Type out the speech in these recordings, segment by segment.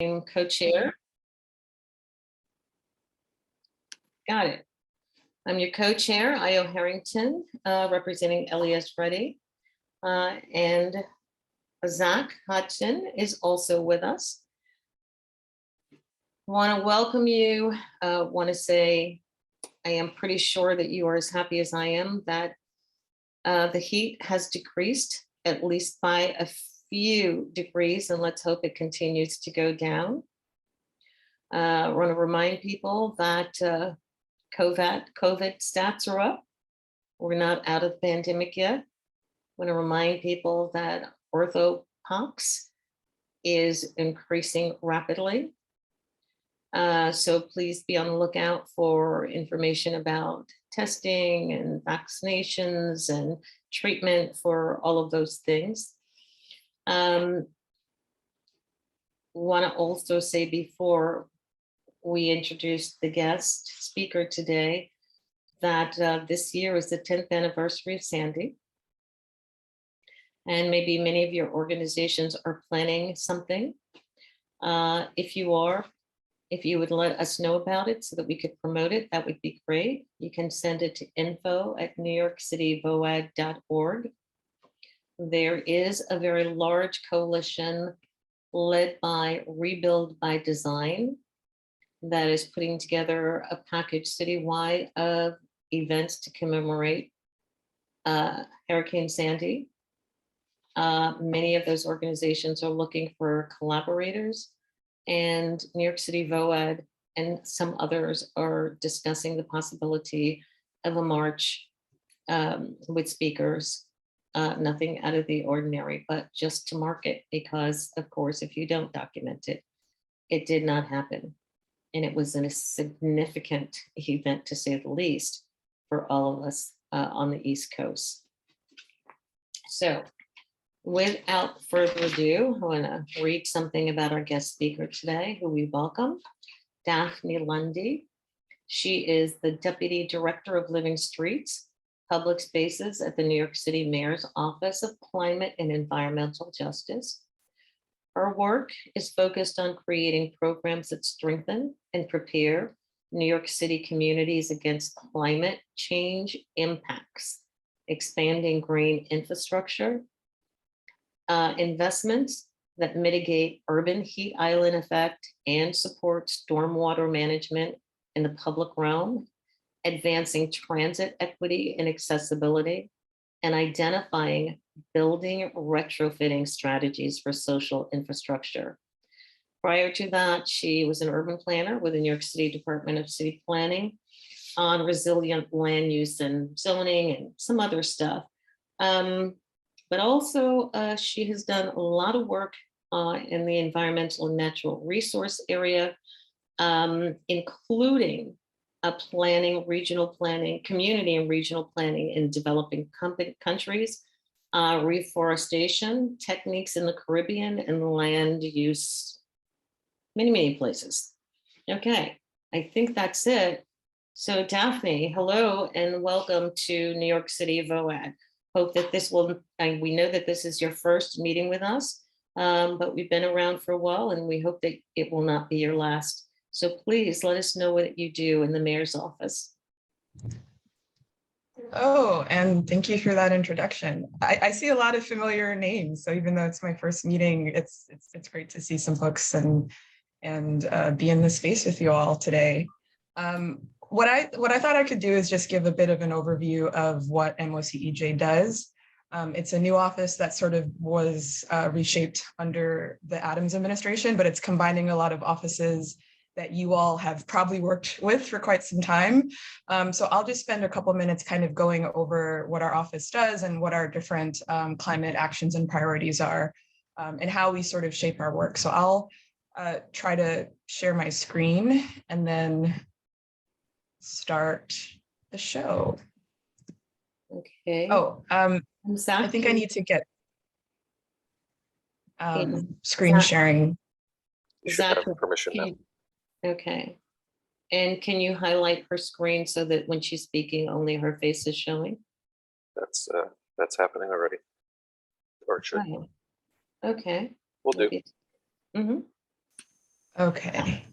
I'm co-chair. Got it. I'm your co-chair, Io Harrington, representing LES Ready. And Zach Hodgson is also with us. Want to welcome you. Want to say I am pretty sure that you are as happy as I am that the heat has decreased at least by a few degrees, and let's hope it continues to go down. I want to remind people that COVID stats are up. We're not out of the pandemic yet. I want to remind people that orthopox is increasing rapidly. So please be on the lookout for information about testing and vaccinations and treatment for all of those things. Want to also say before we introduce the guest speaker today that this year is the 10th anniversary of Sandy. And maybe many of your organizations are planning something. If you would let us know about it so that we could promote it, that would be great. You can send it to info@newyorkcityvoag.org. There is a very large coalition led by Rebuild by Design that is putting together a package citywide of events to commemorate Hurricane Sandy. Many of those organizations are looking for collaborators, and New York City VOAD and some others are discussing the possibility of a march with speakers. Nothing out of the ordinary, but just to mark it, because of course, if you don't document it, it did not happen. And it was a significant event, to say the least, for all of us on the East Coast. So without further ado, I want to read something about our guest speaker today, who we welcome, Daphne Lundi. She is the Deputy Director of Living Streets, Public Spaces at the New York City Mayor's Office of Climate and Environmental Justice. Her work is focused on creating programs that strengthen and prepare New York City communities against climate change impacts, expanding green infrastructure, investments that mitigate urban heat island effect and support stormwater management in the public realm, advancing transit equity and accessibility, and identifying building retrofitting strategies for social infrastructure. Prior to that, she was an urban planner with the New York City Department of City Planning on resilient land use and zoning and some other stuff. But also she has done a lot of work in the environmental and natural resource area, including planning, regional planning, community and regional planning in developing countries, reforestation techniques in the Caribbean, and land use, many places. Okay, I think that's it. So Daphne, hello and welcome to New York City VOAD. Hope that this will, and we know that this is your first meeting with us, but we've been around for a while and we hope that it will not be your last. So please let us know what you do in the mayor's office. Oh, and thank you for that introduction. I see a lot of familiar names. So even though it's my first meeting, it's great to see some folks and be in this space with you all today. What I thought I could do is just give a bit of an overview of what MOCEJ does. It's a new office that sort of was reshaped under the Adams administration, but it's combining a lot of offices that you all have probably worked with for quite some time. So I'll just spend a couple minutes kind of going over what our office does and what our different climate actions and priorities are, and how we sort of shape our work. So I'll try to share my screen and then start the show. Okay. Oh, I think I need to get screen sharing. You should have permission now. Okay. And can you highlight her screen so that when she's speaking, only her face is showing? That's happening already. Or it should. Okay. We'll do. Mm-hmm. Okay.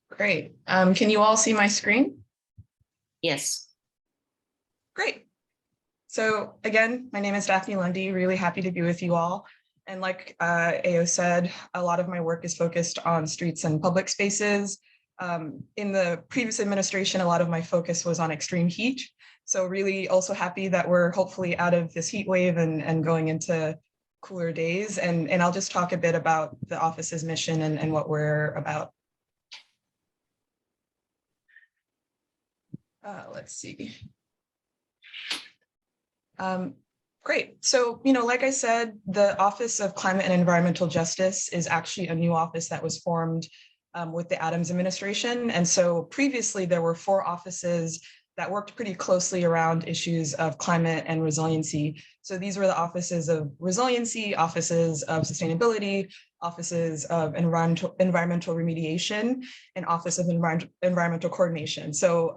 Great. Can you all see my screen? Yes. Great. So again, my name is Daphne Lundi, really happy to be with you all. And like AO said, a lot of my work is focused on streets and public spaces. In the previous administration, a lot of my focus was on extreme heat. So really also happy that we're hopefully out of this heat wave and going into cooler days. And I'll just talk a bit about the office's mission and what we're about. Let's see. Great. So, like I said, the Office of Climate and Environmental Justice is actually a new office that was formed with the Adams administration. And so previously there were 4 offices that worked pretty closely around issues of climate and resiliency. So these were the offices of resiliency, offices of sustainability, offices of environmental remediation, and office of environmental coordination. So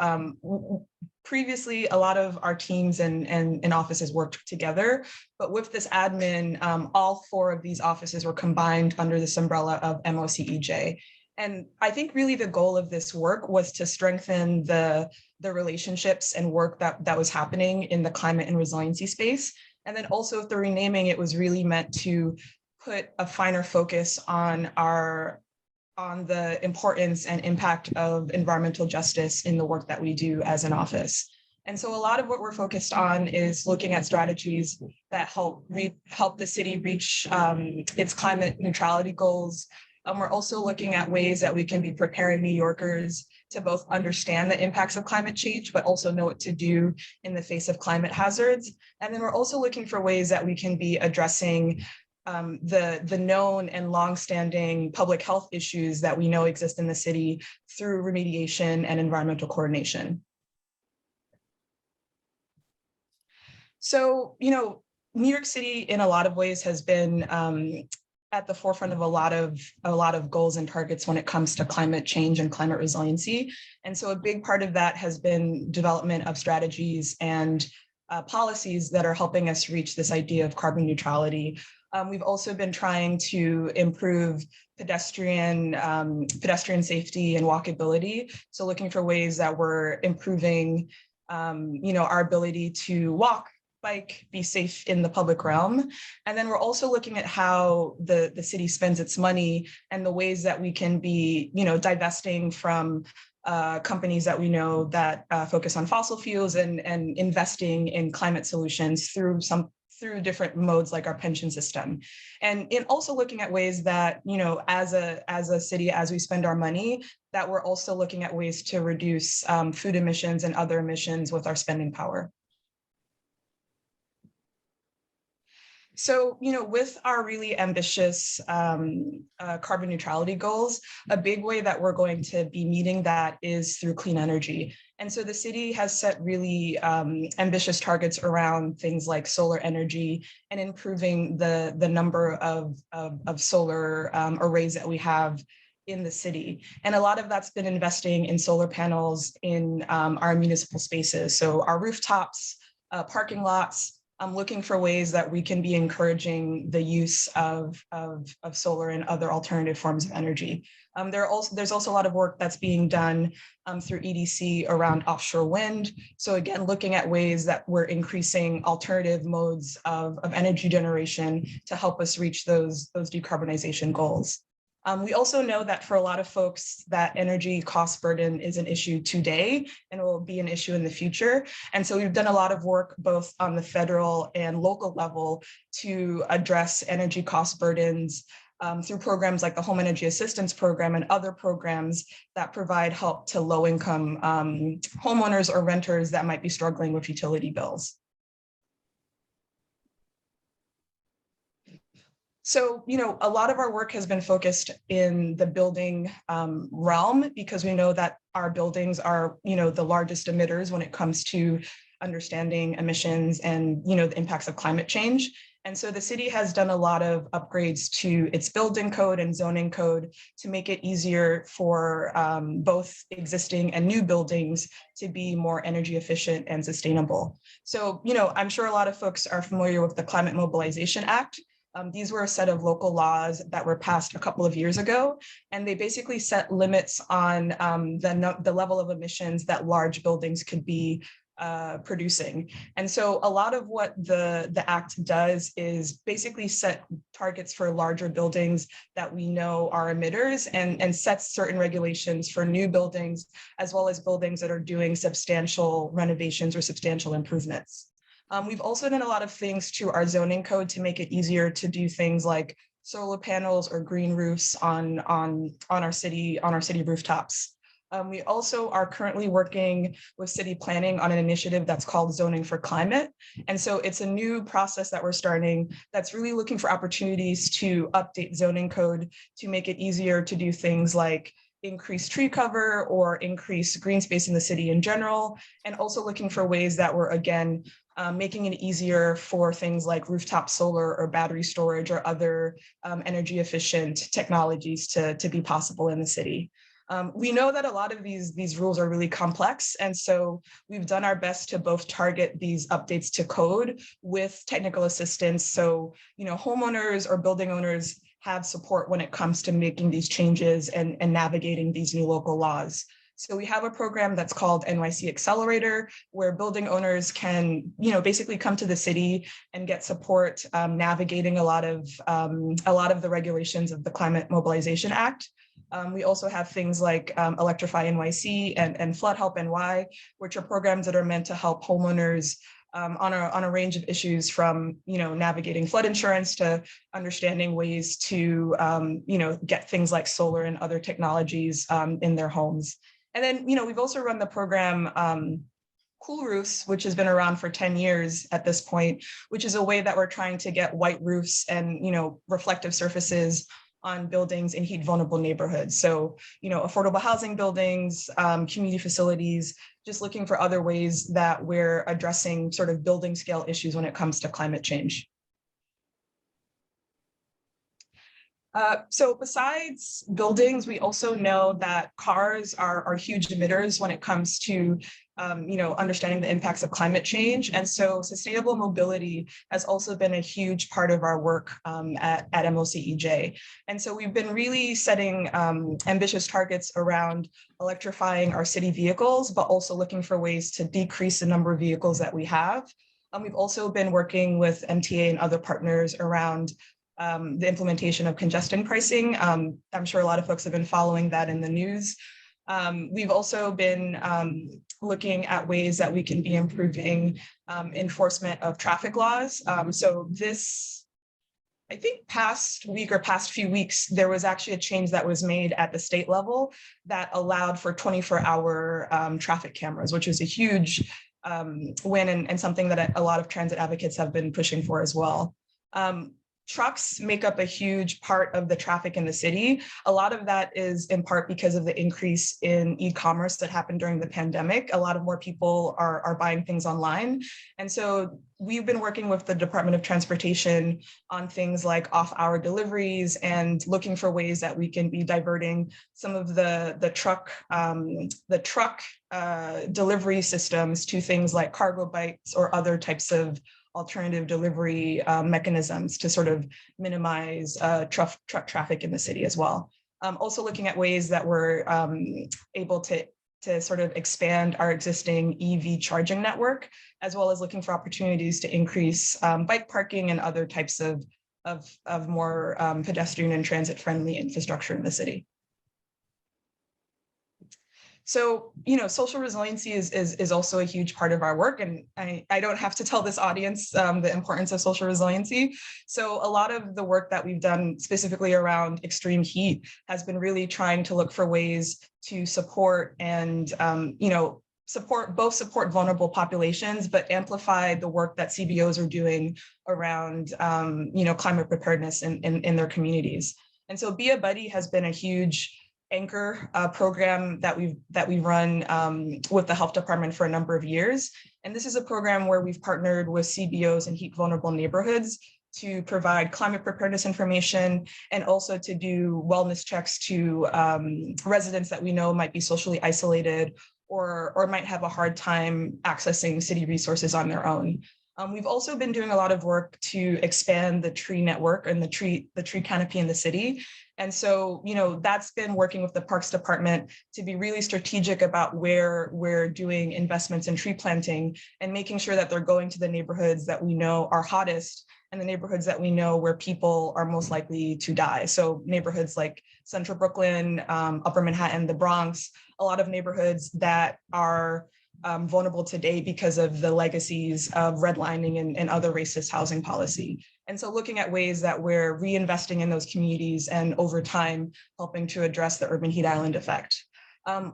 previously, a lot of our teams and offices worked together, but with this admin, all 4 of these offices were combined under this umbrella of MOCEJ. And I think really the goal of this work was to strengthen the relationships and work that was happening in the climate and resiliency space. And then also with the renaming, it was really meant to put a finer focus on the importance and impact of environmental justice in the work that we do as an office. And so a lot of what we're focused on is looking at strategies that help the city reach its climate neutrality goals. We're also looking at ways that we can be preparing New Yorkers to both understand the impacts of climate change, but also know what to do in the face of climate hazards. And then we're also looking for ways that we can be addressing the known and longstanding public health issues that we know exist in the city through remediation and environmental coordination. So, New York City in a lot of ways has been at the forefront of a lot of goals and targets when it comes to climate change and climate resiliency. And so a big part of that has been development of strategies and policies that are helping us reach this idea of carbon neutrality. We've also been trying to improve pedestrian safety and walkability. So looking for ways that we're improving, our ability to walk, bike, be safe in the public realm. And then we're also looking at how the city spends its money and the ways that we can be, divesting from companies that we know that focus on fossil fuels and investing in climate solutions through different modes like our pension system. And in also looking at ways that, as a city, as we spend our money, that we're also looking at ways to reduce food emissions and other emissions with our spending power. So, with our really ambitious carbon neutrality goals, a big way that we're going to be meeting that is through clean energy. And so the city has set really ambitious targets around things like solar energy and improving the number of solar arrays that we have in the city. And a lot of that's been investing in solar panels in our municipal spaces. So our rooftops, parking lots. I'm looking for ways that we can be encouraging the use of solar and other alternative forms of energy. There's also a lot of work that's being done through EDC around offshore wind. So again, looking at ways that we're increasing alternative modes of energy generation to help us reach those decarbonization goals. We also know that for a lot of folks, that energy cost burden is an issue today and will be an issue in the future. And so we've done a lot of work both on the federal and local level to address energy cost burdens through programs like the Home Energy Assistance Program and other programs that provide help to low-income homeowners or renters that might be struggling with utility bills. So, a lot of our work has been focused in the building realm because we know that our buildings are, the largest emitters when it comes to understanding emissions and, the impacts of climate change. And so the city has done a lot of upgrades to its building code and zoning code to make it easier for both existing and new buildings to be more energy efficient and sustainable. So, I'm sure a lot of folks are familiar with the Climate Mobilization Act. These were a set of local laws that were passed a couple of years ago, and they basically set limits on the level of emissions that large buildings could be producing. And so a lot of what the act does is basically set targets for larger buildings that we know are emitters, and sets certain regulations for new buildings, as well as buildings that are doing substantial renovations or substantial improvements. We've also done a lot of things to our zoning code to make it easier to do things like solar panels or green roofs on our city rooftops. We also are currently working with city planning on an initiative that's called Zoning for Climate. And so it's a new process that we're starting that's really looking for opportunities to update zoning code to make it easier to do things like increase tree cover or increase green space in the city in general, and also looking for ways that we're, again, making it easier for things like rooftop solar or battery storage or other energy efficient technologies to be possible in the city. We know that a lot of these rules are really complex, and so we've done our best to both target these updates to code with technical assistance. So, homeowners or building owners have support when it comes to making these changes and navigating these new local laws. So we have a program that's called NYC Accelerator, where building owners can, basically come to the city and get support navigating a lot of the regulations of the Climate Mobilization Act. We also have things like Electrify NYC and Flood Help NY, which are programs that are meant to help homeowners on a range of issues, from navigating flood insurance to understanding ways to get things like solar and other technologies in their homes. And then we've also run the program Cool Roofs, which has been around for 10 years at this point, which is a way that we're trying to get white roofs and reflective surfaces on buildings in heat vulnerable neighborhoods. So, affordable housing buildings, community facilities, just looking for other ways that we're addressing sort of building scale issues when it comes to climate change. So besides buildings, we also know that cars are huge emitters when it comes to understanding the impacts of climate change. And so sustainable mobility has also been a huge part of our work at MOCEJ. And so we've been really setting ambitious targets around electrifying our city vehicles, but also looking for ways to decrease the number of vehicles that we have. We've also been working with MTA and other partners around the implementation of congestion pricing. I'm sure a lot of folks have been following that in the news. We've also been looking at ways that we can be improving enforcement of traffic laws. So this, I think past week or past few weeks, there was actually a change that was made at the state level that allowed for 24-hour traffic cameras, which is a huge win and something that a lot of transit advocates have been pushing for as well. Trucks make up a huge part of the traffic in the city. A lot of that is in part because of the increase in e-commerce that happened during the pandemic. A lot of more people are buying things online. And so we've been working with the Department of Transportation on things like off-hour deliveries and looking for ways that we can be diverting some of the truck delivery systems to things like cargo bikes or other types of alternative delivery mechanisms to sort of minimize truck traffic in the city as well. Also looking at ways that we're able to sort of expand our existing EV charging network, as well as looking for opportunities to increase bike parking and other types of more pedestrian and transit friendly infrastructure in the city. So, social resiliency is also a huge part of our work. And I don't have to tell this audience the importance of social resiliency. So a lot of the work that we've done specifically around extreme heat has been really trying to look for ways to support and, support vulnerable populations, but amplify the work that CBOs are doing around, climate preparedness in their communities. And so Be a Buddy has been a huge anchor program that we've run with the health department for a number of years. And this is a program where we've partnered with CBOs in heat vulnerable neighborhoods to provide climate preparedness information, and also to do wellness checks to residents that we know might be socially isolated or might have a hard time accessing city resources on their own. We've also been doing a lot of work to expand the tree network and the tree canopy in the city. And so, that's been working with the Parks Department to be really strategic about where we're doing investments in tree planting and making sure that they're going to the neighborhoods that we know are hottest and the neighborhoods that we know where people are most likely to die. So neighborhoods like Central Brooklyn, Upper Manhattan, the Bronx, a lot of neighborhoods that are vulnerable today because of the legacies of redlining and other racist housing policy. And so looking at ways that we're reinvesting in those communities and over time helping to address the urban heat island effect.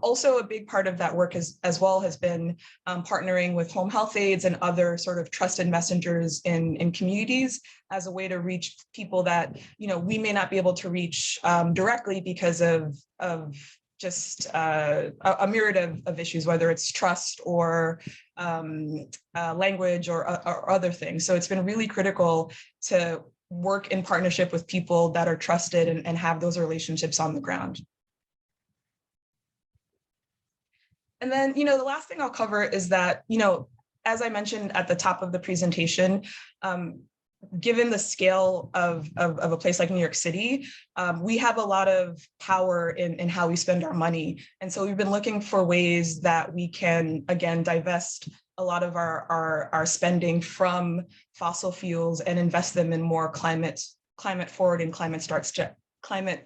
Also, a big part of that work as well has been partnering with home health aides and other sort of trusted messengers in communities as a way to reach people that we may not be able to reach directly because of just a myriad of issues, whether it's trust or language or other things. So it's been really critical to work in partnership with people that are trusted and have those relationships on the ground. And then, the last thing I'll cover is that, as I mentioned at the top of the presentation, given the scale of a place like New York City, we have a lot of power in how we spend our money. And so we've been looking for ways that we can, again, divest a lot of our spending from fossil fuels and invest them in more climate forward and climate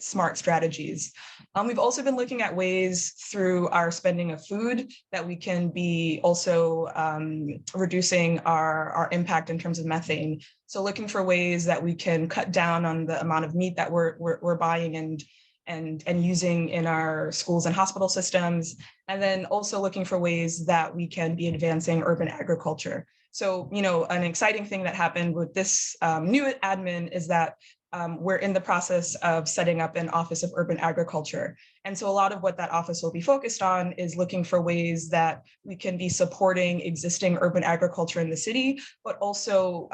smart strategies. We've also been looking at ways through our spending of food that we can be also reducing our impact in terms of methane. So looking for ways that we can cut down on the amount of meat that we're buying and using in our schools and hospital systems. And then also looking for ways that we can be advancing urban agriculture. So, an exciting thing that happened with this new admin is that we're in the process of setting up an Office of Urban Agriculture. And so a lot of what that office will be focused on is looking for ways that we can be supporting existing urban agriculture in the city, but also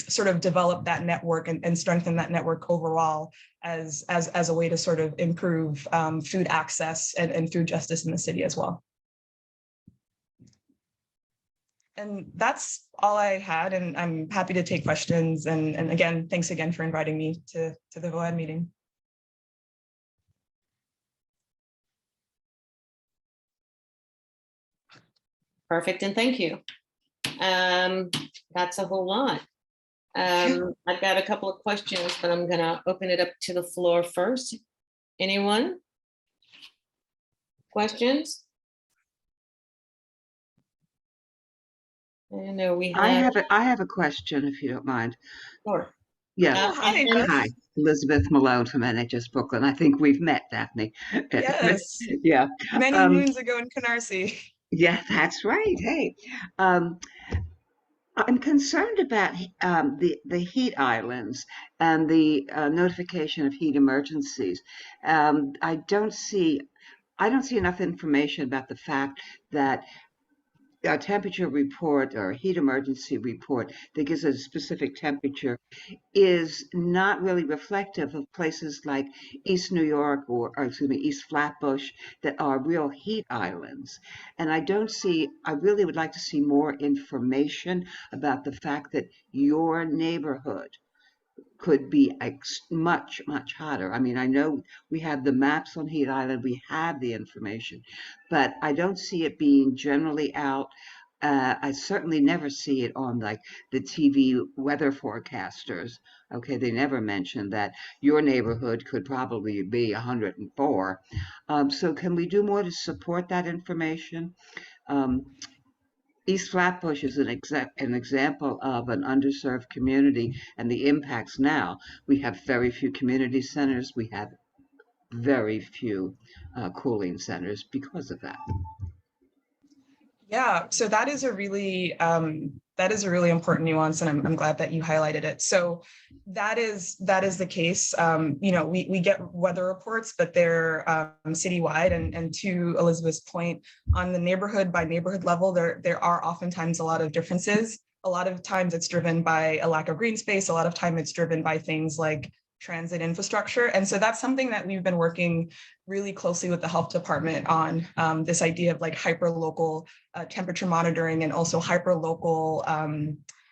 sort of develop that network and strengthen that network overall as a way to sort of improve food access and food justice in the city as well. And that's all I had, and I'm happy to take questions. And again, thanks again for inviting me to the VOAD meeting. Perfect, and thank you. That's a whole lot. I've got a couple of questions, but I'm gonna open it up to the floor first. Anyone? Questions? I know we have. I have a question, if you don't mind. Sure. Yeah. Hi, Hi, Elizabeth Malone from NHS Brooklyn. I think we've met, Daphne. Yes. Yeah. Many moons ago in Canarsie. Yeah, that's right. Hey, I'm concerned about the heat islands and the notification of heat emergencies. I don't see enough information about the fact that a temperature report or a heat emergency report that gives a specific temperature is not really reflective of places like East New York or excuse me, East Flatbush that are real heat islands. And I really would like to see more information about the fact that your neighborhood could be much, much hotter. I mean, I know we have the maps on Heat Island, we have the information, but I don't see it being generally out. I certainly never see it on like the TV weather forecasters. Okay, they never mention that your neighborhood could probably be 104. So can we do more to support that information? Um, East Flatbush is an example of an underserved community and the impacts now. We have very few community centers. We have very few cooling centers because of that. Yeah, so that is a really important nuance, and I'm glad that you highlighted it. So that is the case. We get weather reports, but they're citywide, and to Elizabeth's point, on the neighborhood by neighborhood level, there are oftentimes a lot of differences. a lot of times it's driven by a lack of green space. A lot of time it's driven by things like transit infrastructure. And so that's something that we've been working really closely with the health department on, this idea of like hyper-local temperature monitoring and also hyper-local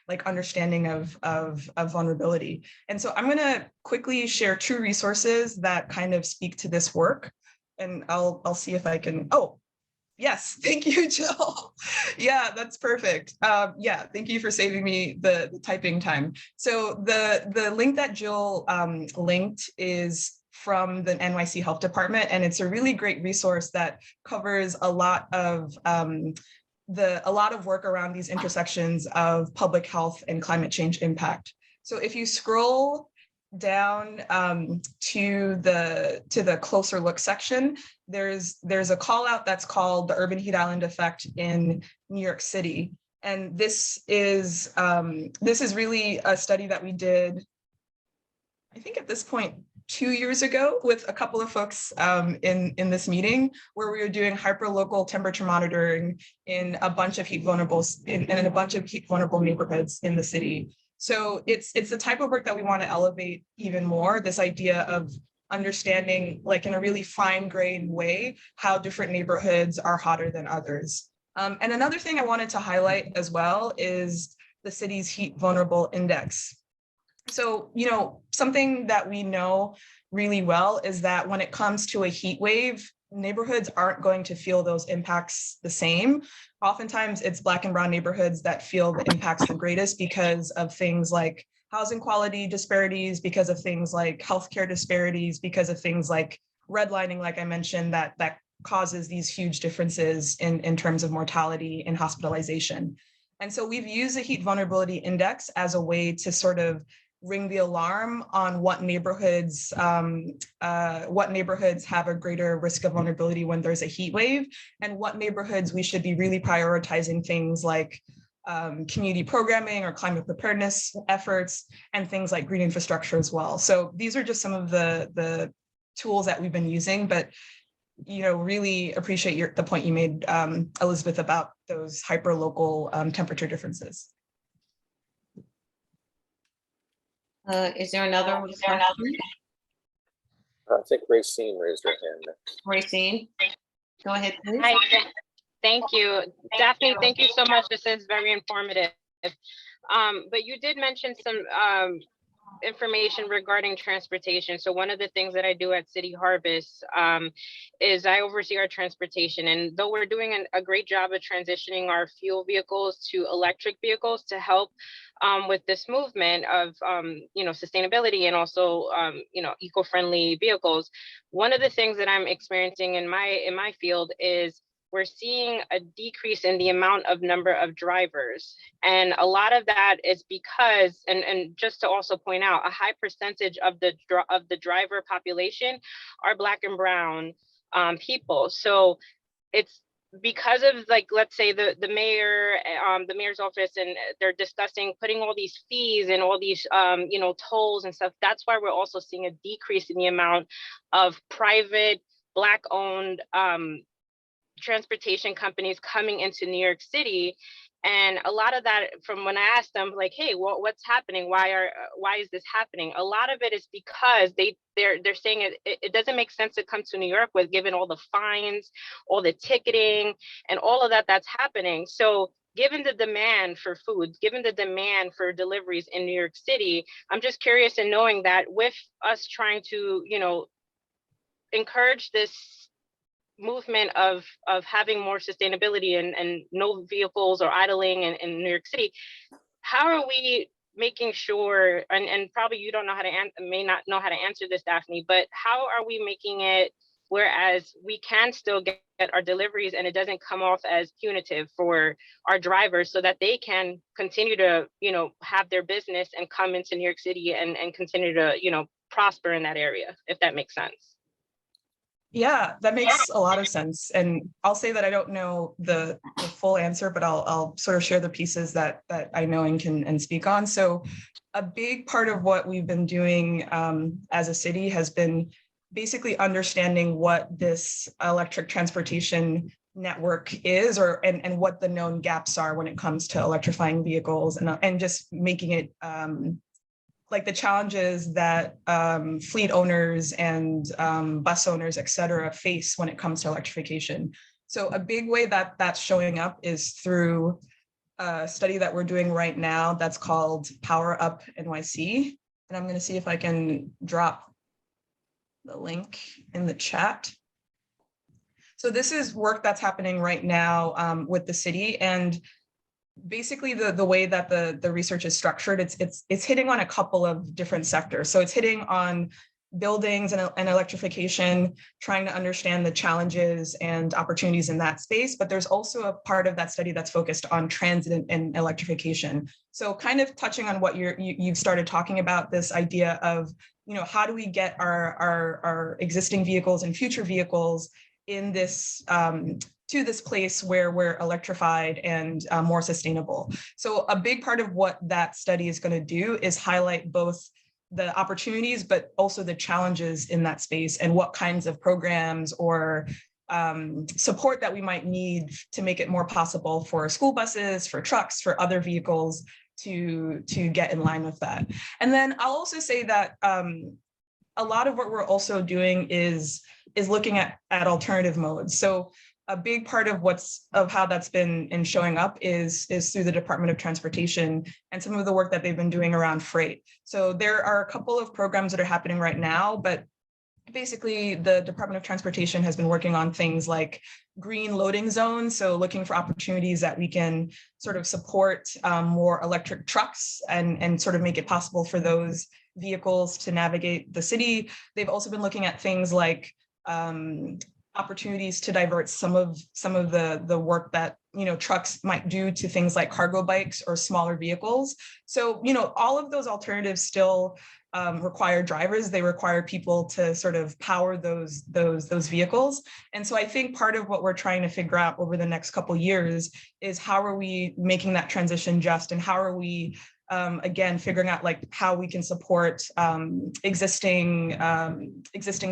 like understanding of vulnerability. And so I'm gonna quickly share 2 resources that kind of speak to this work. And I'll see if I can, oh, yes, thank you, Jill. Yeah, that's perfect. Yeah, thank you for saving me the typing time. So the link that Jill linked is from the NYC Health Department, and it's a really great resource that covers a lot of work around these intersections of public health and climate change impact. So if you scroll down to the closer look section, there's a call out that's called the Urban Heat Island Effect in New York City. And this is really a study that we did, I think at this point, 2 years ago with a couple of folks in this meeting, where we were doing hyper-local temperature monitoring in a bunch of heat vulnerable neighborhoods in the city. So it's the type of work that we want to elevate even more, this idea of understanding, like in a really fine-grained way, how different neighborhoods are hotter than others. And another thing I wanted to highlight as well is the city's heat vulnerable index. So, something that we know really well is that when it comes to a heat wave, neighborhoods aren't going to feel those impacts the same. Oftentimes it's Black and brown neighborhoods that feel the impacts the greatest because of things like housing quality disparities, because of things like healthcare disparities, because of things like redlining, like I mentioned, that causes these huge differences in terms of mortality and hospitalization. And so we've used the heat vulnerability index as a way to sort of ring the alarm on what neighborhoods have a greater risk of vulnerability when there's a heat wave, and what neighborhoods we should be really prioritizing things like community programming or climate preparedness efforts, and things like green infrastructure as well. So these are just some of the tools that we've been using, but really appreciate the point you made, Elizabeth, about those hyper-local temperature differences. Is there another question? I think Racine raised her hand next. Racine, go ahead, please. Hi, thank you. Daphne, thank you so much. This is very informative. But you did mention some information regarding transportation. So one of the things that I do at City Harvest is I oversee our transportation. And though we're doing a great job of transitioning our fuel vehicles to electric vehicles to help with this movement of sustainability and also eco-friendly vehicles, one of the things that I'm experiencing in my field is we're seeing a decrease in the number of drivers. And a lot of that is because, and just to also point out, a high percentage of the driver population are Black and brown people. So it's because of, like, let's say the mayor's office, and they're discussing putting all these fees and all these tolls and stuff. That's why we're also seeing a decrease in the amount of private Black owned transportation companies coming into New York City. And a lot of that, from when I asked them, like, hey, well, what's happening? Why is this happening? A lot of it is because they're saying it doesn't make sense to come to New York with, given all the fines, all the ticketing, and all of that's happening. So given the demand for food, given the demand for deliveries in New York City, I'm just curious in knowing that with us trying to, encourage this movement of having more sustainability and no vehicles or idling in New York City, how are we making sure, and probably you don't know how to may not know how to answer this, Daphne, but how are we making it whereas we can still get our deliveries and it doesn't come off as punitive for our drivers, so that they can continue to have their business and come into New York City and continue to prosper in that area, if that makes sense? Yeah, that makes a lot of sense. And I'll say that I don't know the full answer, but I'll sort of share the pieces that I know and can speak on. So a big part of what we've been doing as a city has been basically understanding what this electric transportation network is, and what the known gaps are when it comes to electrifying vehicles, and just making it like the challenges that fleet owners and bus owners, et cetera, face when it comes to electrification. So a big way that that's showing up is through a study that we're doing right now that's called Power Up NYC. And I'm going to see if I can drop the link in the chat. So this is work that's happening right now with the city, and basically the way that the research is structured, it's hitting on a couple of different sectors. So it's hitting on buildings and electrification, trying to understand the challenges and opportunities in that space. But there's also a part of that study that's focused on transit and electrification. So kind of touching on what you've started talking about, this idea of, how do we get our existing vehicles and future vehicles in this to this place where we're electrified and more sustainable. So a big part of what that study is going to do is highlight both the opportunities, but also the challenges in that space, and what kinds of programs or support that we might need to make it more possible for school buses, for trucks, for other vehicles to get in line with that. And then I'll also say that a lot of what we're also doing is looking at alternative modes. So a big part of how that's been showing up is through the Department of Transportation and some of the work that they've been doing around freight. So there are a couple of programs that are happening right now, but basically the Department of Transportation has been working on things like green loading zones. So looking for opportunities that we can sort of support more electric trucks and sort of make it possible for those vehicles to navigate the city. They've also been looking at things like opportunities to divert some of the work that trucks might do to things like cargo bikes or smaller vehicles. So all of those alternatives still require drivers. They require people to sort of power those vehicles. And so I think part of what we're trying to figure out over the next couple of years is how are we making that transition just, and how are we again figuring out like how we can support existing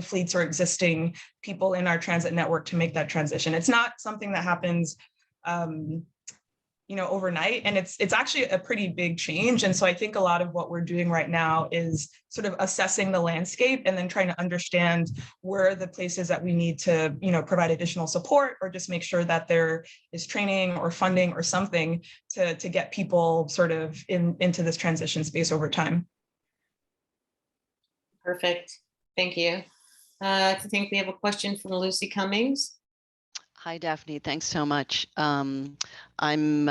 fleets or existing people in our transit network to make that transition. It's not something that happens overnight, and it's actually a pretty big change. And so I think a lot of what we're doing right now is sort of assessing the landscape and then trying to understand where are the places that we need to provide additional support, or just make sure that there is training or funding or something to get people sort of into this transition space over time. Perfect. Thank you. I think we have a question from Lucy Cummings. Hi, Daphne. Thanks so much. I'm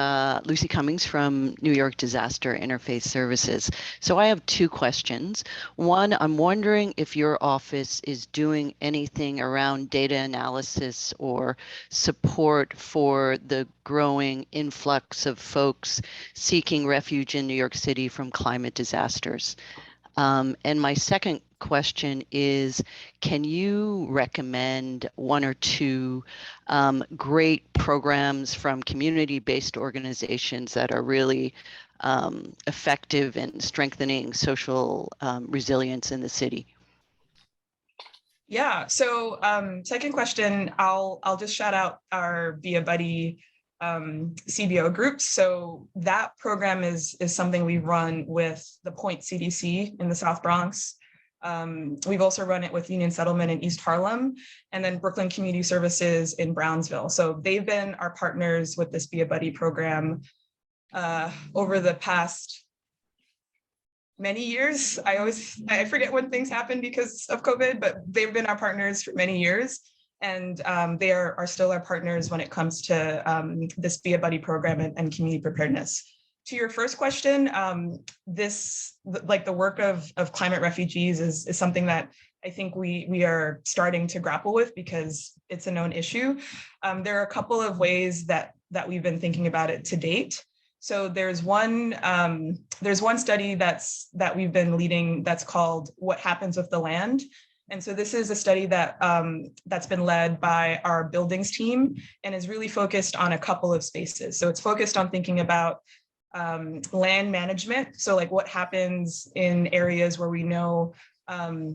Lucy Cummings from New York Disaster Interface Services. So I have two questions. One, I'm wondering if your office is doing anything around data analysis or support for the growing influx of folks seeking refuge in New York City from climate disasters. And my second question is, can you recommend one or two great programs from community-based organizations that are really effective in strengthening social resilience in the city? Yeah, so second question, I'll just shout out our Be a Buddy CBO groups. So that program is something we run with the Point CDC in the South Bronx. We've also run it with Union Settlement in East Harlem, and then Brooklyn Community Services in Brownsville. So they've been our partners with this Be a Buddy program over the past many years. I forget when things happen because of COVID, but they've been our partners for many years. And they are still our partners when it comes to this Be a Buddy program and community preparedness. To your first question, the work of climate refugees is something that I think we are starting to grapple with because it's a known issue. There are a couple of ways that we've been thinking about it to date. So there's one study that we've been leading that's called What Happens with the Land. And so this is a study that's been led by our buildings team and is really focused on a couple of spaces. So it's focused on thinking about land management. So like what happens in areas where we know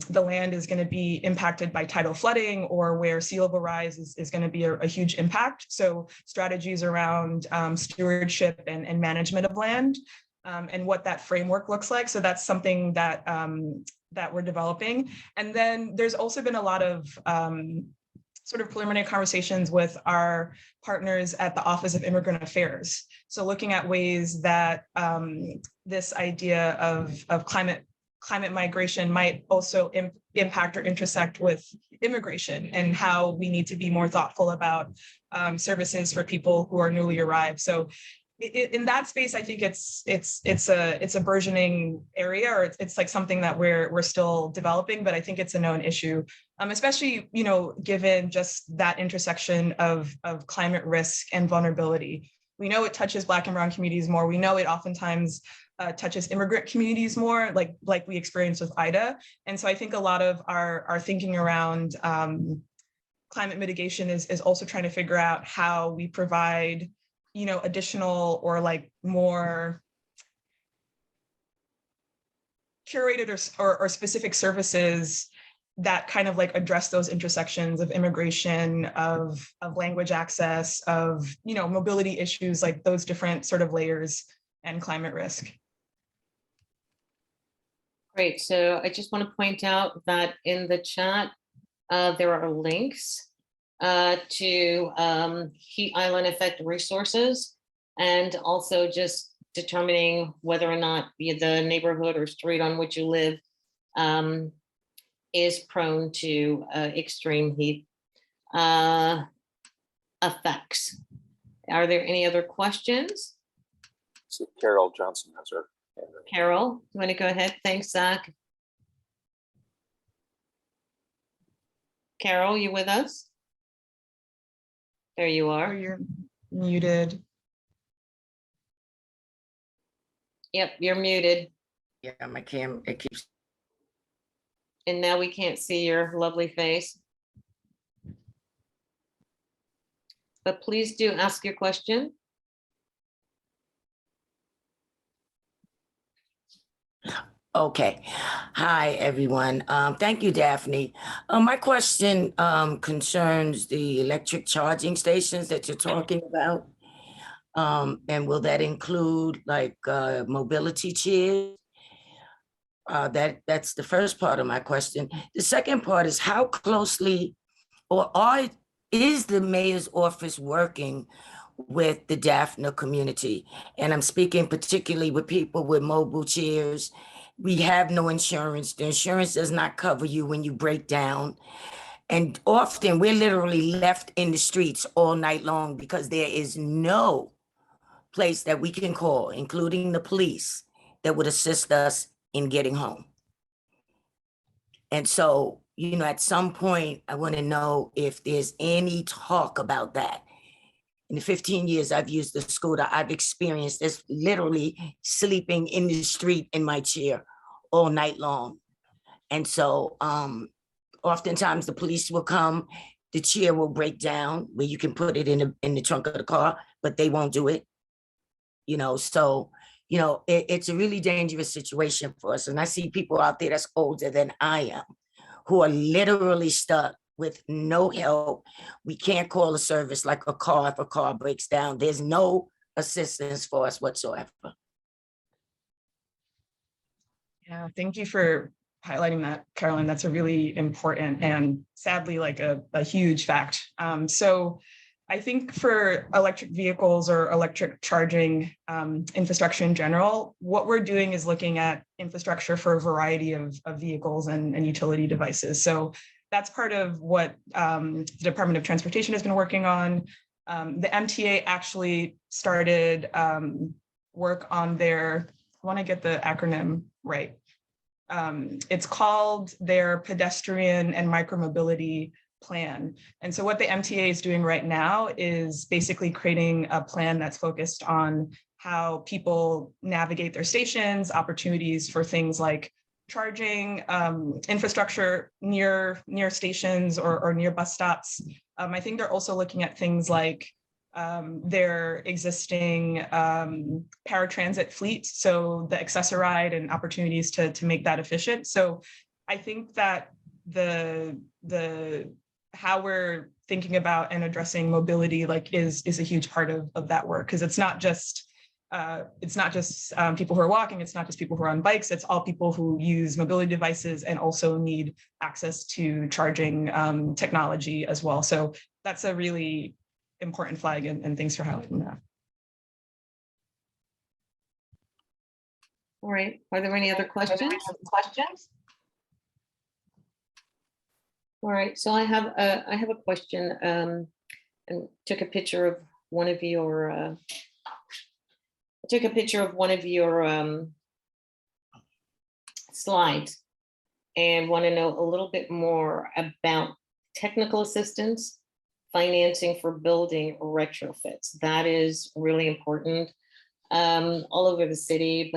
the land is going to be impacted by tidal flooding or where sea level rise is going to be a huge impact. So strategies around stewardship and management of land and what that framework looks like. So that's something that that we're developing. And then there's also been a lot of sort of preliminary conversations with our partners at the Office of Immigrant Affairs. So looking at ways that this idea of climate migration might also impact or intersect with immigration and how we need to be more thoughtful about services for people who are newly arrived. So in that space, I think it's a burgeoning area, or it's like something that we're still developing, but I think it's a known issue, especially, you know, given just that intersection of climate risk and vulnerability. We know it touches Black and Brown communities more. We know it oftentimes touches immigrant communities more, like we experienced with Ida. And so I think a lot of our thinking around climate mitigation is also trying to figure out how we provide, you know, additional or like more curated or specific services that kind of like address those intersections of immigration, of language access, of, you know, mobility issues, like those different sort of layers and climate risk. Great. So I just want to point out that in the chat, there are links to heat island effect resources, and also just determining whether or not the neighborhood or street on which you live is prone to extreme heat effects. Are there any other questions? See, Carol Johnson has her hand up. Carol, you want to go ahead? Thanks, Zach. Carol, you with us? There you Oh, are. you're muted. Yep, you're muted. Yeah, my cam, it keeps. And now we can't see your lovely face. But please do ask your question. Okay. Hi, everyone. Thank you, Daphne. My question concerns the electric charging stations that you're talking about. And will that include like mobility chairs? That's the first part of my question. The second part is how closely is the mayor's office working with the Daphne community? And I'm speaking particularly with people with mobile chairs. We have no insurance. The insurance does not cover you when you break down. And often we're literally left in the streets all night long because there is no place that we can call, including the police, that would assist us in getting home. And so, you know, at some point, I want to know if there's any talk about that. In the 15 years I've used the scooter, I've experienced this literally sleeping in the street in my chair all night long. And so oftentimes the police will come, the chair will break down where you can put it in the trunk of the car, but they won't do it. You know, so, you know, it's a really dangerous situation for us. And I see people out there that's older than I am, who are literally stuck with no help. We can't call a service like a car if a car breaks down. There's no assistance for us whatsoever. Yeah, thank you for highlighting that, Carolyn. That's a really important and sadly like a huge fact. So I think for electric vehicles or electric charging infrastructure in general, what we're doing is looking at infrastructure for a variety of vehicles and utility devices. So that's part of what the Department of Transportation has been working on. The MTA actually started work on their, I want to get the acronym right. It's called their pedestrian and micromobility plan. And so what the MTA is doing right now is basically creating a plan that's focused on how people navigate their stations, opportunities for things like charging, infrastructure near stations or near bus stops. I think they're also looking at things like their existing paratransit fleet, so the accessoride and opportunities to make that efficient. So I think that the how we're thinking about and addressing mobility like is a huge part of that work, because it's not just people who are walking, it's not just people who are on bikes, it's all people who use mobility devices and also need access to charging technology as well. So that's a really important flag, and thanks for highlighting that. All right, are there any other questions? All right, so I have a question, and took a picture of one of your slides, and want to know a little bit more about technical assistance, financing for building retrofits. That is really important all over the city,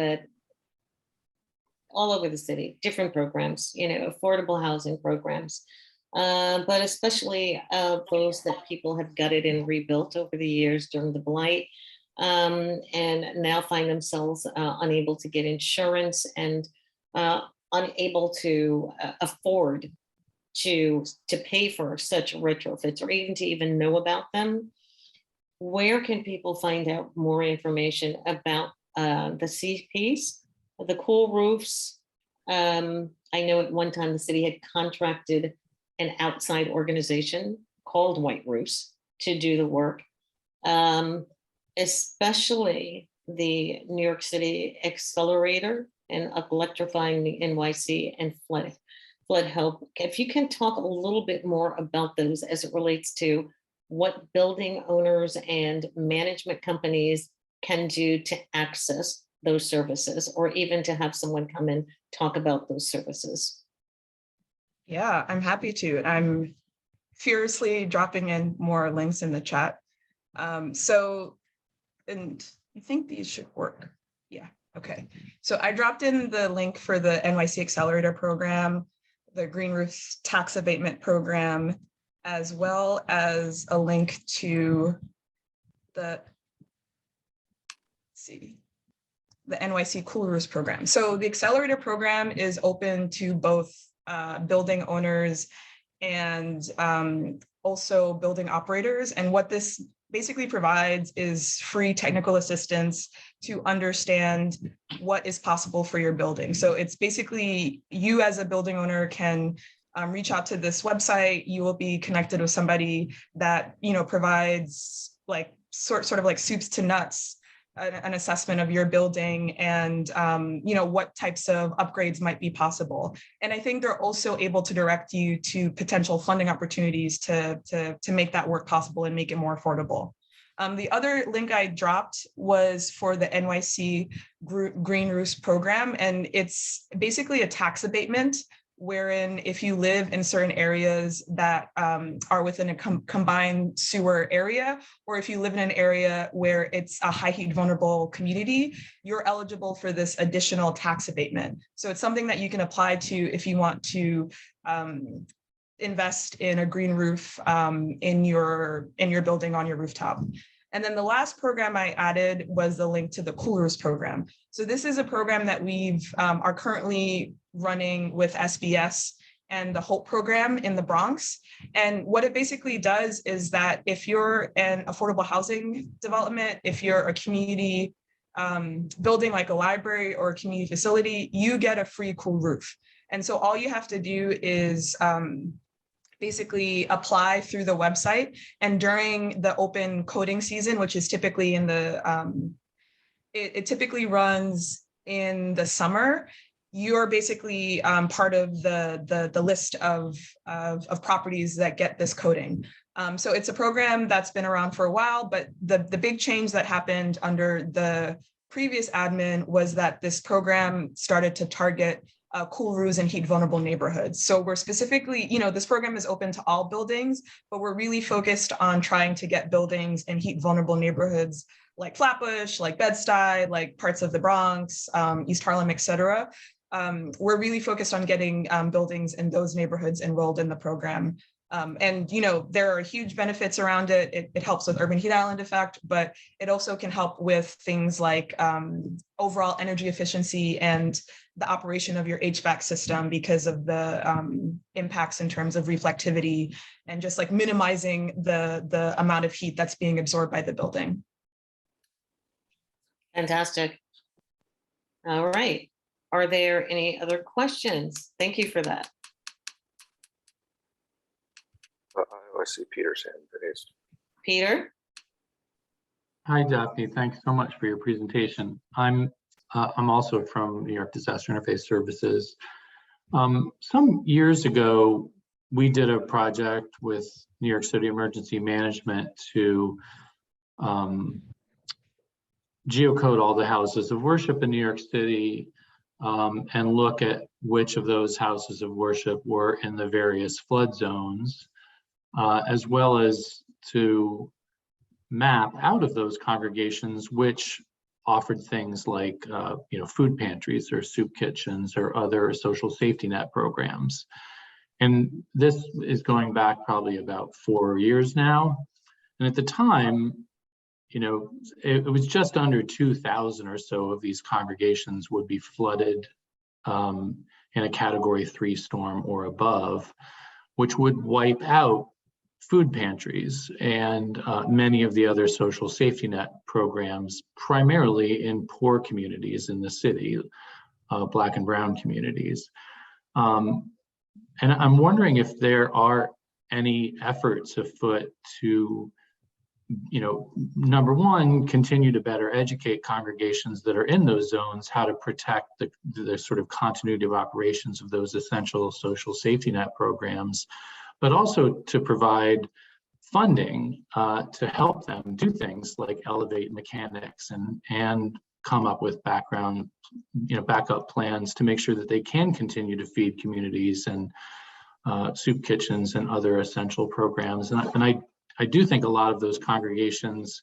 different programs, affordable housing programs. But especially those that people have gutted and rebuilt over the years during the blight, and now find themselves unable to get insurance and unable to afford to pay for such retrofits, or even to know about them. Where can people find out more information about the CPs, the cool roofs? I know at one time the city had contracted an outside organization called White Roofs to do the work, especially the New York City Accelerator and Electrifying the NYC and Flood Help. If you can talk a little bit more about those as it relates to what building owners and management companies can do to access those services, or even to have someone come and talk about those services. Yeah, I'm happy to. I'm furiously dropping in more links in the chat. And I think these should work. Yeah, okay. So I dropped in the link for the NYC Accelerator program, the Green Roofs Tax Abatement Program, as well as a link to the NYC Cool Roofs program. So the Accelerator program is open to both building owners and also building operators. And what this basically provides is free technical assistance to understand what is possible for your building. So it's basically, you as a building owner can reach out to this website. You will be connected with somebody that provides like sort of like soups to nuts, an assessment of your building and what types of upgrades might be possible. And I think they're also able to direct you to potential funding opportunities to make that work possible and make it more affordable. The other link I dropped was for the NYC Green Roofs program, and it's basically a tax abatement wherein if you live in certain areas that are within a combined sewer area, or if you live in an area where it's a high heat vulnerable community, you're eligible for this additional tax abatement. So it's something that you can apply to if you want to invest in a green roof in your building on your rooftop. And then the last program I added was the link to the Cool Roofs program. So this is a program that we've are currently running with SBS and the HOPE program in the Bronx. And what it basically does is that if you're an affordable housing development, if you're a community building like a library or a community facility, you get a free cool roof. And so all you have to do is basically apply through the website, and during the open coding season, which is typically in the it typically runs in the summer, you're basically part of the list of properties that get this coding. So it's a program that's been around for a while, but the big change that happened under the previous admin was that this program started to target cool roofs and heat vulnerable neighborhoods. So we're specifically, this program is open to all buildings, but we're really focused on trying to get buildings in heat vulnerable neighborhoods like Flatbush, like Bed-Stuy, like parts of the Bronx, East Harlem, et cetera. We're really focused on getting buildings in those neighborhoods enrolled in the program. And there are huge benefits around it. It helps with urban heat island effect, but it also can help with things like overall energy efficiency and the operation of your HVAC system because of the impacts in terms of reflectivity and just like minimizing the amount of heat that's being absorbed by the building. Fantastic. All right. Are there any other questions? Thank you for that. I see Peter's hand raised. Peter? Hi, Daphne. Thanks so much for your presentation. I'm also from New York Disaster Interface Services. Some years ago, we did a project with New York City Emergency Management to geocode all the houses of worship in New York City and look at which of those houses of worship were in the various flood zones, as well as to map out of those congregations which offered things like food pantries or soup kitchens or other social safety net programs. And this is going back probably about 4 years now. And at the time, it was just under 2,000 or so of these congregations would be flooded in a Category 3 storm or above, which would wipe out food pantries and many of the other social safety net programs, primarily in poor communities in the city, Black and brown communities. And I'm wondering if there are any efforts afoot to, number one, continue to better educate congregations that are in those zones how to protect the sort of continuity of operations of those essential social safety net programs, but also to provide funding to help them do things like elevate mechanics and come up with backup plans to make sure that they can continue to feed communities and soup kitchens and other essential programs. And I do think a lot of those congregations,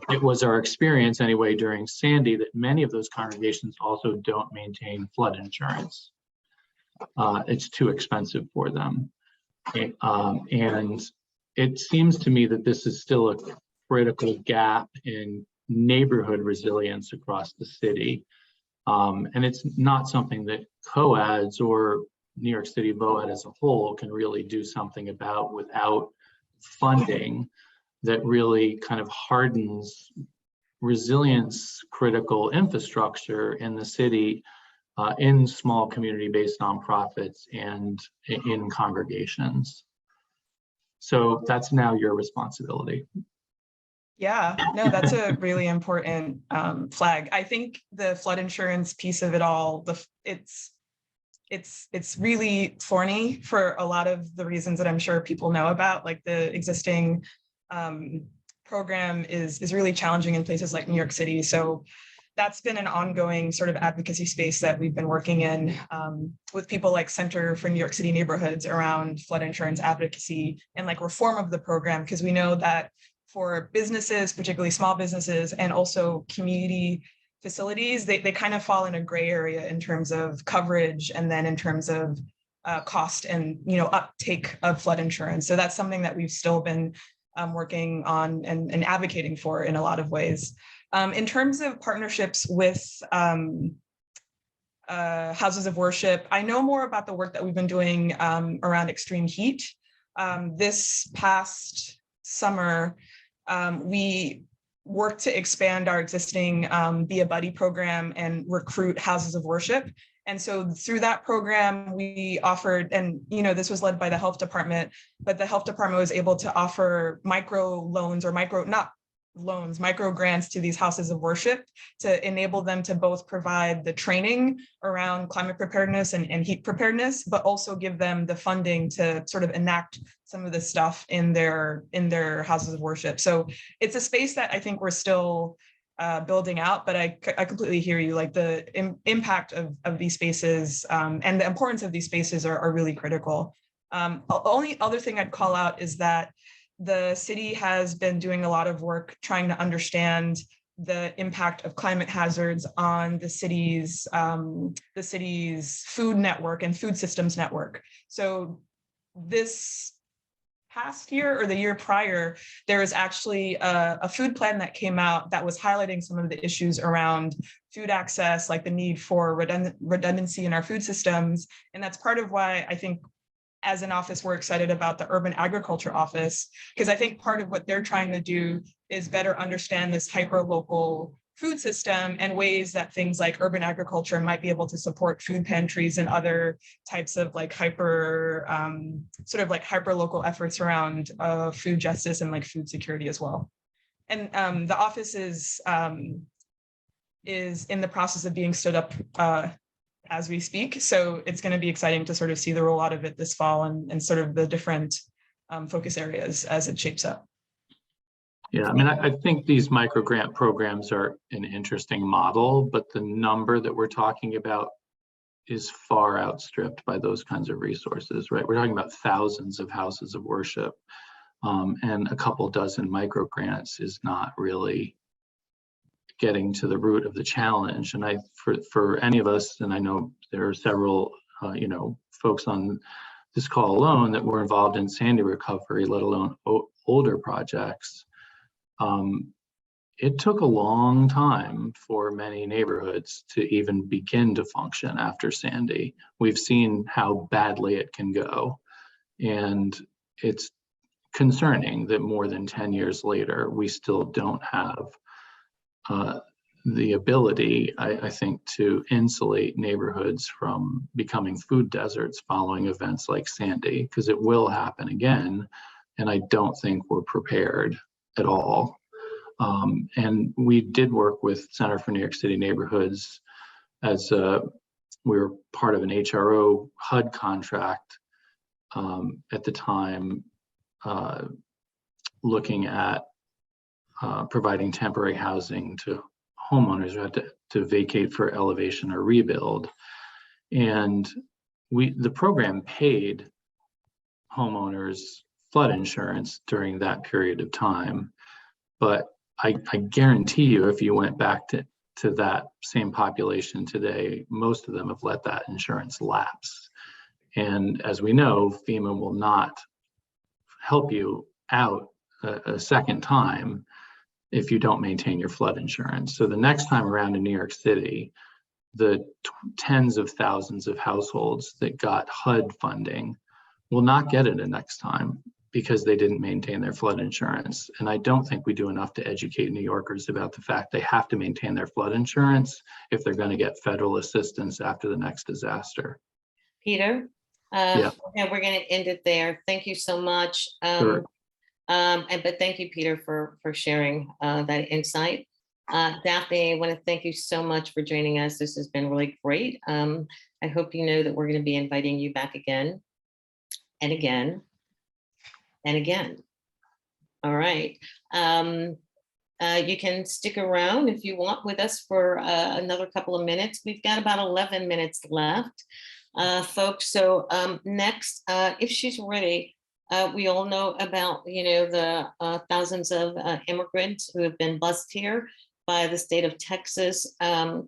it was our experience anyway during Sandy that many of those congregations also don't maintain flood insurance. It's too expensive for them. And it seems to me that this is still a critical gap in neighborhood resilience across the city. And it's not something that COADS or New York City VOAD as a whole can really do something about without funding that really kind of hardens resilience critical infrastructure in the city, in small community-based nonprofits and in congregations. So that's now your responsibility. Yeah, no, that's a really important flag. I think the flood insurance piece of it all, it's really thorny for a lot of the reasons that I'm sure people know about. Like the existing program is really challenging in places like New York City. So that's been an ongoing sort of advocacy space that we've been working in with people like Center for New York City Neighborhoods around flood insurance advocacy and like reform of the program, because we know that for businesses, particularly small businesses, and also community facilities, they kind of fall in a gray area in terms of coverage and then in terms of cost and uptake of flood insurance. So that's something that we've still been working on and advocating for in a lot of ways. In terms of partnerships with houses of worship, I know more about the work that we've been doing around extreme heat. This past summer, we worked to expand our existing Be a Buddy program and recruit houses of worship. And so through that program, we offered, and this was led by the health department, but the health department was able to offer micro loans or micro grants to these houses of worship to enable them to both provide the training around climate preparedness and heat preparedness, but also give them the funding to sort of enact some of this stuff in their houses of worship. So it's a space that I think we're still building out, but I completely hear you. Like the impact of these spaces and the importance of these spaces are really critical. The only other thing I'd call out is that the city has been doing a lot of work trying to understand the impact of climate hazards on the city's food network and food systems network. So this past year or the year prior, there was actually a food plan that came out that was highlighting some of the issues around food access, like the need for redundancy in our food systems. And that's part of why I think as an office, we're excited about the Urban Agriculture Office, because I think part of what they're trying to do is better understand this hyper-local food system and ways that things like urban agriculture might be able to support food pantries and other types of like hyper local efforts around food justice and like food security as well. And the office is in the process of being stood up as we speak. So it's going to be exciting to sort of see the rollout of it this fall and sort of the different focus areas as it shapes up. Yeah, I mean, I think these micro grant programs are an interesting model, but the number that we're talking about is far outstripped by those kinds of resources, right? We're talking about thousands of houses of worship, and a couple dozen micro grants is not really getting to the root of the challenge. And for any of us, and I know there are several, folks on this call alone that were involved in Sandy recovery, let alone older projects. It took a long time for many neighborhoods to even begin to function after Sandy. We've seen how badly it can go. And it's concerning that more than 10 years later, we still don't have the ability, I think, to insulate neighborhoods from becoming food deserts following events like Sandy, because it will happen again. And I don't think we're prepared at all. And we did work with Center for New York City Neighborhoods as we were part of an HRO HUD contract at the time, looking at providing temporary housing to homeowners who had to vacate for elevation or rebuild. And the program paid homeowners flood insurance during that period of time. But I guarantee you, if you went back to that same population today, most of them have let that insurance lapse. And as we know, FEMA will not help you out a second time if you don't maintain your flood insurance. So the next time around in New York City, the tens of thousands of households that got HUD funding will not get it the next time because they didn't maintain their flood insurance. And I don't think we do enough to educate New Yorkers about the fact they have to maintain their flood insurance if they're going to get federal assistance after the next disaster. Peter, Yeah. and we're going to end it there. Thank you so much. Sure. But thank you, Peter, for sharing that insight. Daphne, I want to thank you so much for joining us. This has been really great. I hope you know that we're going to be inviting you back again and again and again. All right. You can stick around if you want with us for another couple of minutes. We've got about 11 minutes left, folks. So next, if she's ready, we all know about, the thousands of immigrants who have been bused here by the state of Texas. New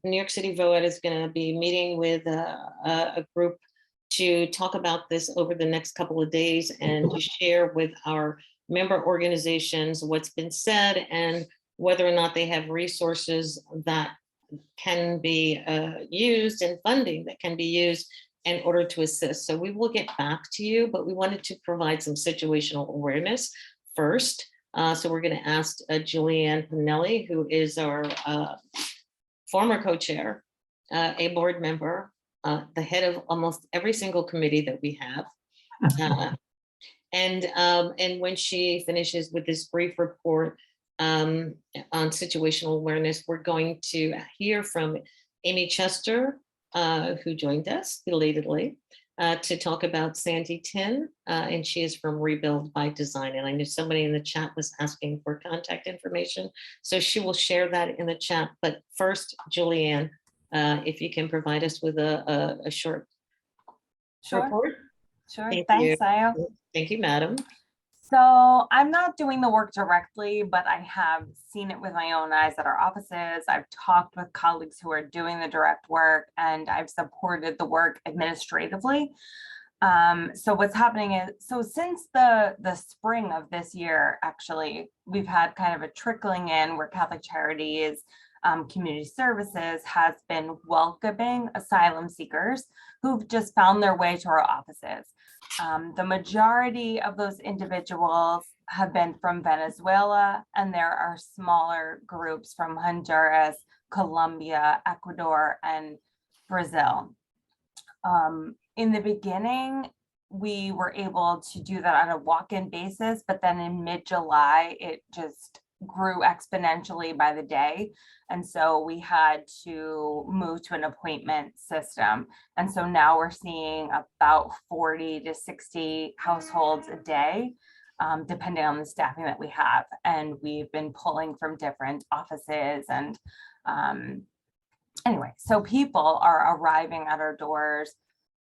York City VOED is going to be meeting with a group to talk about this over the next couple of days and to share with our member organizations what's been said and whether or not they have resources that can be used and funding that can be used in order to assist. So we will get back to you, but we wanted to provide some situational awareness first. So we're going to ask Julianne Pinelli, who is our former co-chair, a board member, the head of almost every single committee that we have. And when she finishes with this brief report on situational awareness, we're going to hear from Amy Chester, who joined us belatedly to talk about Sandy Tin, and she is from Rebuild by Design. And I knew somebody in the chat was asking for contact information, so she will share that in the chat. But first, Julianne, if you can provide us with a short report. Sure. Thank Thanks, you. Saya. Thank you, madam. So I'm not doing the work directly, but I have seen it with my own eyes at our offices. I've talked with colleagues who are doing the direct work, and I've supported the work administratively. So what's happening is, so since the spring of this year, actually, we've had kind of a trickling in where Catholic Charities Community Services has been welcoming asylum seekers who've just found their way to our offices. The majority of those individuals have been from Venezuela, and there are smaller groups from Honduras, Colombia, Ecuador, and Brazil. In the beginning, we were able to do that on a walk-in basis, but then in mid-July, it just grew exponentially by the day. And so we had to move to an appointment system. And so now we're seeing about 40 to 60 households a day, depending on the staffing that we have. And we've been pulling from different offices. And anyway, so people are arriving at our doors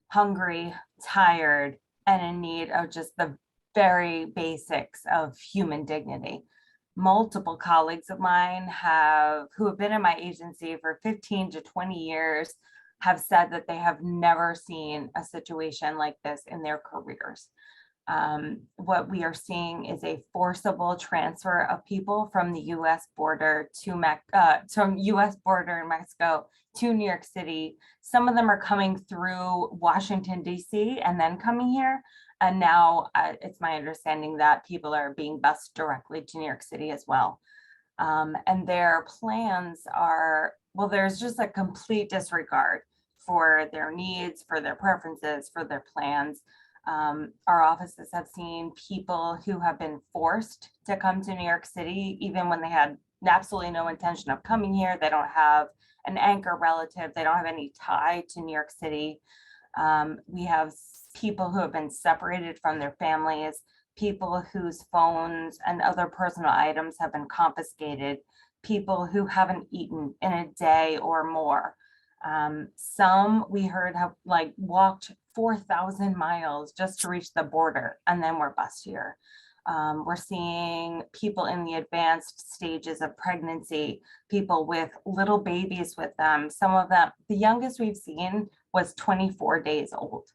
hungry, tired, and in need of just the very basics of human dignity. Multiple colleagues of mine who have been in my agency for 15 to 20 years have said that they have never seen a situation like this in their careers. What we are seeing is a forcible transfer of people from the U.S. border from U.S. border in Mexico to New York City. Some of them are coming through Washington, D.C. and then coming here. And now it's my understanding that people are being bused directly to New York City as well. And their plans are, well, there's just a complete disregard for their needs, for their preferences, for their plans. Our offices have seen people who have been forced to come to New York City, even when they had absolutely no intention of coming here. They don't have an anchor relative. They don't have any tie to New York City. We have people who have been separated from their families, people whose phones and other personal items have been confiscated, people who haven't eaten in a day or more. Some we heard have like walked 4,000 miles just to reach the border and then we're bused here. We're seeing people in the advanced stages of pregnancy, people with little babies with them. Some of them, the youngest we've seen was 24 days old.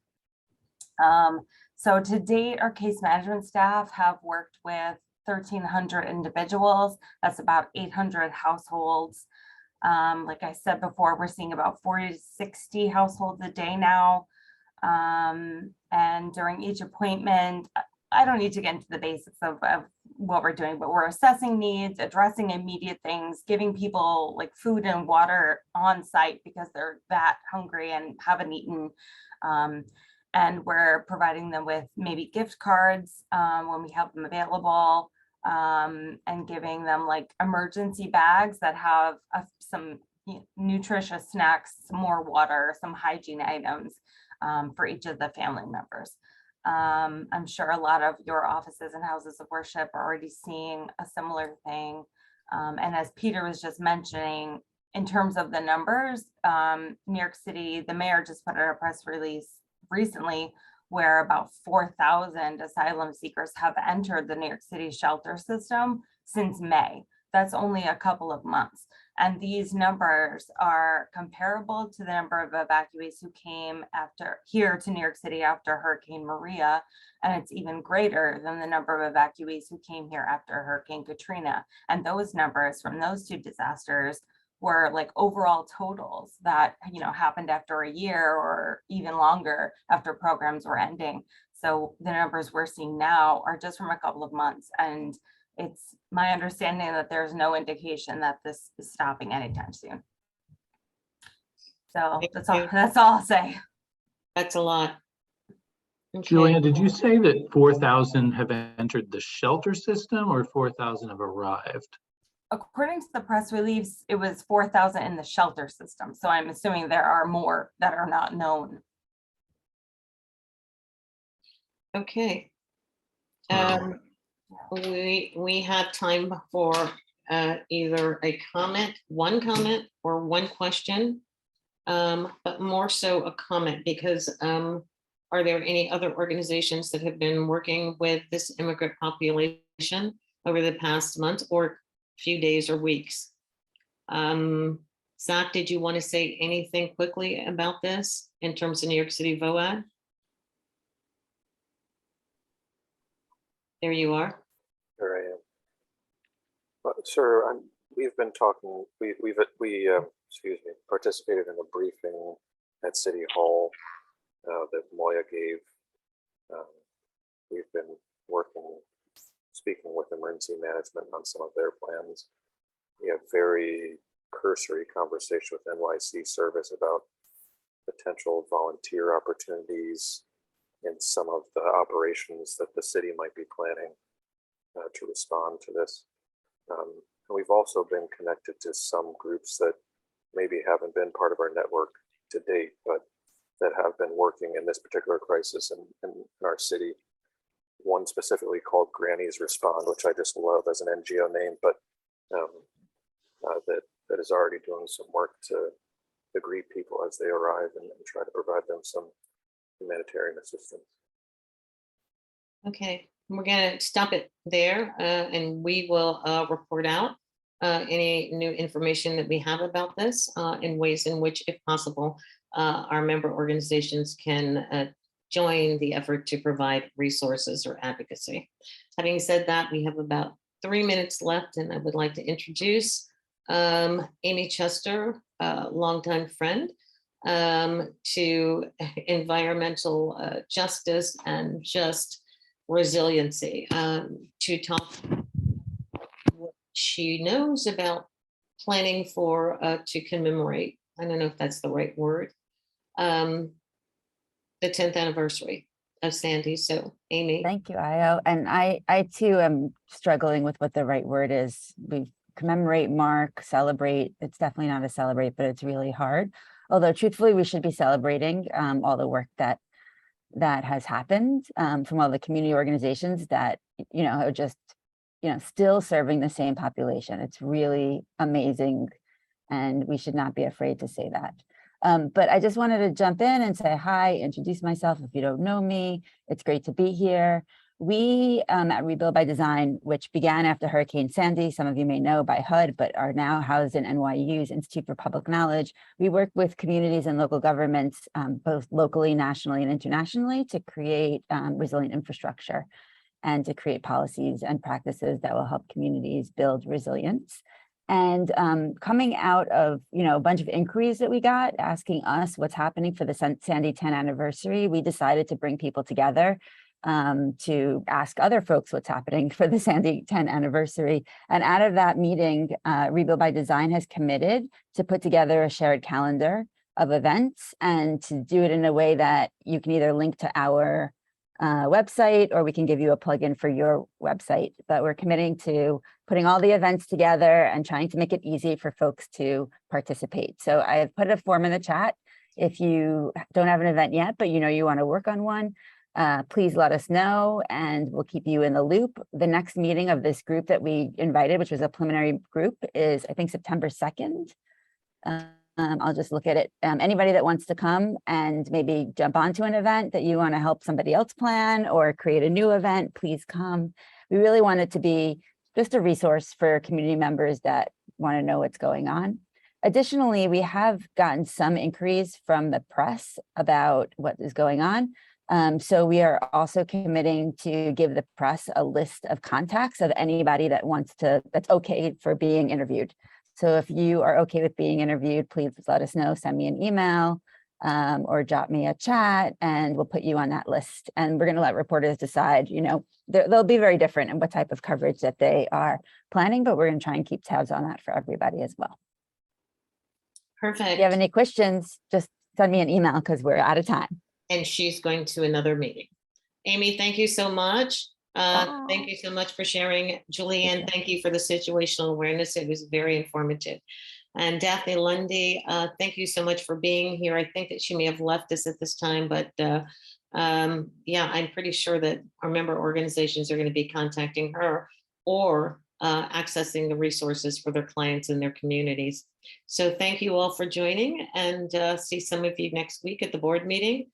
So to date, our case management staff have worked with 1,300 individuals. That's about 800 households. Like I said before, we're seeing about 40 to 60 households a day now. And during each appointment, I don't need to get into the basics of what we're doing, but we're assessing needs, addressing immediate things, giving people like food and water on site because they're that hungry and haven't eaten. And we're providing them with maybe gift cards when we have them available, and giving them like emergency bags that have some nutritious snacks, some more water, some hygiene items for each of the family members. I'm sure a lot of your offices and houses of worship are already seeing a similar thing. And as Peter was just mentioning, in terms of the numbers, New York City, the mayor just put out a press release recently where about 4,000 asylum seekers have entered the New York City shelter system since May. That's only a couple of months. And these numbers are comparable to the number of evacuees who came here to New York City after Hurricane Maria. And it's even greater than the number of evacuees who came here after Hurricane Katrina. And those numbers from those two disasters were like overall totals that, happened after a year or even longer after programs were ending. So the numbers we're seeing now are just from a couple of months. And it's my understanding that there's no indication that this is stopping anytime soon. So that's all I'll say. That's a lot. Okay. Julian, did you say that 4,000 have entered the shelter system or 4,000 have arrived? According to the press release, it was 4,000 in the shelter system. So I'm assuming there are more that are not known. Okay. Wow. We have time for either one comment or one question, but more so a comment because are there any other organizations that have been working with this immigrant population over the past month or few days or weeks? Zach, did you want to say anything quickly about this in terms of New York City VOAD? There you are. Here I am. Sir, we've been talking, we excuse me, participated in a briefing at City Hall that Moya gave. We've been speaking with emergency management on some of their plans. We have very cursory conversation with NYC Service about potential volunteer opportunities in some of the operations that the city might be planning to respond to this. And we've also been connected to some groups that maybe haven't been part of our network to date, but that have been working in this particular crisis in our city. One specifically called Grannies Respond, which I just love as an NGO name, but that is already doing some work to greet people as they arrive and try to provide them some humanitarian assistance. Okay, we're going to stop it there, and we will report out any new information that we have about this in ways in which, if possible, our member organizations can join the effort to provide resources or advocacy. Having said that, we have about 3 minutes left, and I would like to introduce Amy Chester, a longtime friend, to environmental justice and just resiliency, to talk what she knows about planning for to commemorate, I don't know if that's the right word, the 10th anniversary of Sandy. So Amy. Thank you, Io. And I too am struggling with what the right word is. We commemorate, mark, celebrate. It's definitely not a celebrate, but it's really hard. Although truthfully, we should be celebrating all the work that has happened from all the community organizations that, are just, still serving the same population. It's really amazing. And we should not be afraid to say that. But I just wanted to jump in and say hi, introduce myself if you don't know me. It's great to be here. We at Rebuild by Design, which began after Hurricane Sandy, some of you may know by HUD, but are now housed in NYU's Institute for Public Knowledge. We work with communities and local governments, both locally, nationally, and internationally, to create resilient infrastructure and to create policies and practices that will help communities build resilience. And coming out of, a bunch of inquiries that we got asking us what's happening for the Sandy 10th anniversary, we decided to bring people together to ask other folks what's happening for the Sandy 10th anniversary. And out of that meeting, Rebuild by Design has committed to put together a shared calendar of events and to do it in a way that you can either link to our website, or we can give you a plugin for your website. But we're committing to putting all the events together and trying to make it easy for folks to participate. So I've put a form in the chat. If you don't have an event yet, but you want to work on one, please let us know and we'll keep you in the loop. The next meeting of this group that we invited, which was a preliminary group, is I think September 2nd. I'll just look at it. Anybody that wants to come and maybe jump onto an event that you want to help somebody else plan or create a new event, please come. We really want it to be just a resource for community members that want to know what's going on. Additionally, we have gotten some inquiries from the press about what is going on. So we are also committing to give the press a list of contacts of anybody that that's okay for being interviewed. So if you are okay with being interviewed, please let us know, send me an email or drop me a chat and we'll put you on that list. And we're going to let reporters decide, they'll be very different in what type of coverage that they are planning, but we're going to try and keep tabs on that for everybody as well. Perfect. If you have any questions, just send me an email because we're out of time. And she's going to another meeting. Amy, thank you so much. Thank you so much for sharing. Julianne, thank you for the situational awareness. It was very informative. And Daphne Lundi, thank you so much for being here. I think that she may have left us at this time, but yeah, I'm pretty sure that our member organizations are going to be contacting her or accessing the resources for their clients in their communities. So thank you all for joining, and see some of you next week at the board meeting.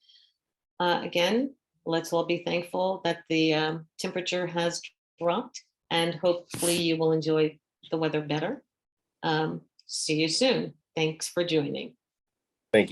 Again, let's all be thankful that the temperature has dropped, and hopefully you will enjoy the weather better. See you soon. Thanks for joining. Thank you.